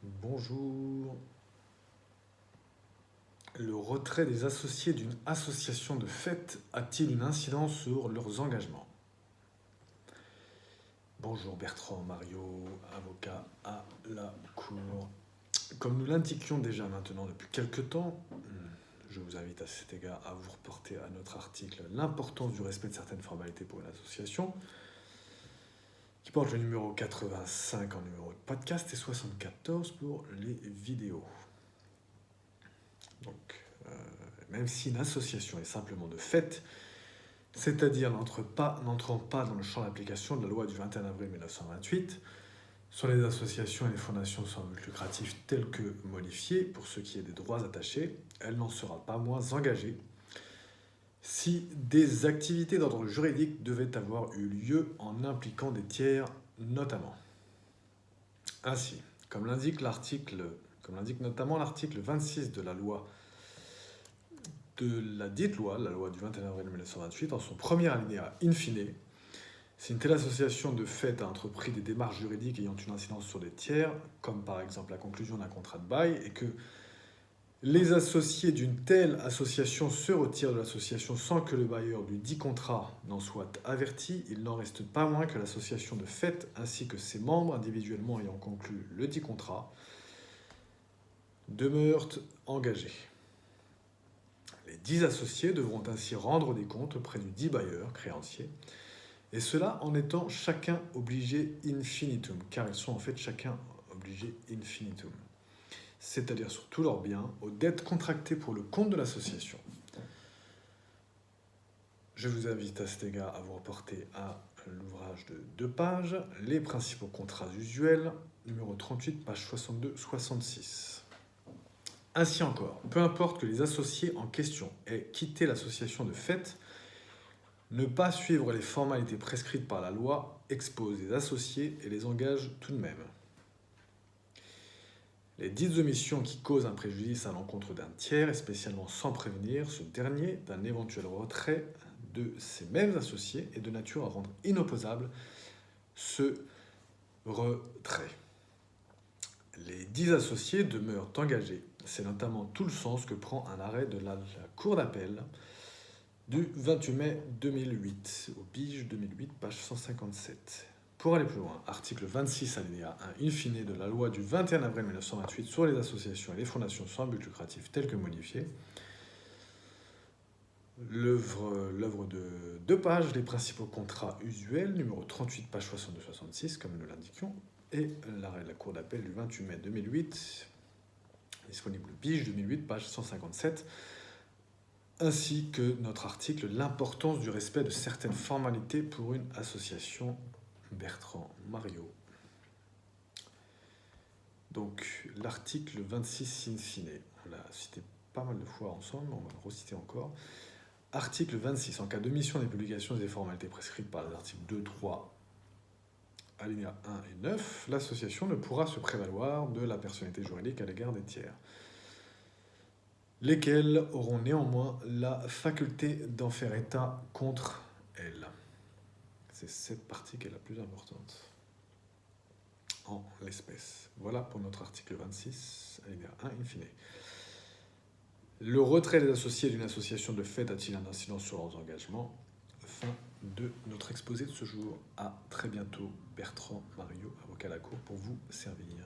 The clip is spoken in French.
Bonjour. Le retrait des associés d'une association de fait a-t-il une incidence sur leurs engagements? Bonjour Bertrand Mario, avocat à la Cour. Comme nous l'indiquions déjà maintenant depuis quelque temps, je vous invite à cet égard à vous reporter à notre article L'importance du respect de certaines formalités pour une association, qui porte le numéro 85 en numéro de podcast et 74 pour les vidéos. Donc, même si une association est simplement de fait, c'est-à-dire n'entrant pas dans le champ d'application de la loi du 21 avril 1928 sur les associations et les fondations sans but lucratif telles que modifiées pour ce qui est des droits attachés, elle n'en sera pas moins engagée si des activités d'ordre juridique devaient avoir eu lieu en impliquant des tiers notamment. Ainsi, comme l'indique notamment l'article 26 de la loi de la dite loi, la loi du 21 avril 1928, en son premier alinéa in fine, si une telle association de fait a entrepris des démarches juridiques ayant une incidence sur des tiers, comme par exemple la conclusion d'un contrat de bail, et que les associés d'une telle association se retirent de l'association sans que le bailleur du dit contrat n'en soit averti, il n'en reste pas moins que l'association de fait, ainsi que ses membres individuellement ayant conclu le dit contrat, demeurent engagés. Les 10 associés devront ainsi rendre des comptes auprès du dit bailleur créancier, et cela en étant chacun obligé infinitum, car ils sont en fait chacun obligés infinitum, c'est-à-dire sur tous leurs biens, aux dettes contractées pour le compte de l'association. Je vous invite à cet égard à vous reporter à l'ouvrage de 2 pages, Les principaux contrats usuels, numéro 38, page 62-66. Ainsi encore, peu importe que les associés en question aient quitté l'association de fait, ne pas suivre les formalités prescrites par la loi expose les associés et les engage tout de même. Les dites omissions qui causent un préjudice à l'encontre d'un tiers, et spécialement sans prévenir ce dernier d'un éventuel retrait de ces mêmes associés, est de nature à rendre inopposable ce retrait. Les 10 associés demeurent engagés. C'est notamment tout le sens que prend un arrêt de la Cour d'appel du 28 mai 2008, au Bige 2008, page 157. Pour aller plus loin, article 26 alinéa 1 in fine de la loi du 21 avril 1928 sur les associations et les fondations sans but lucratif telles que modifiées, l'œuvre de 2 pages, les principaux contrats usuels, numéro 38, page 62-66, comme nous l'indiquions, et l'arrêt de la Cour d'appel du 28 mai 2008, disponible Bige 2008, page 157, ainsi que notre article L'importance du respect de certaines formalités pour une association, Bertrand Mario. Donc l'article 26 in fine, on l'a cité pas mal de fois ensemble, on va le reciter encore. Article 26, en cas d'omission des publications et des formalités prescrites par les articles 2, 3, alinéa 1 et 9, l'association ne pourra se prévaloir de la personnalité juridique à l'égard des tiers, lesquels auront néanmoins la faculté d'en faire état contre elle. C'est cette partie qui est la plus importante en l'espèce. Voilà pour notre article 26, alinéa 1 in fine. Le retrait des associés d'une association de fait a-t-il un incidence sur leurs engagements? Fin de notre exposé de ce jour. À très bientôt, Bertrand Mario, avocat à la Cour, pour vous servir.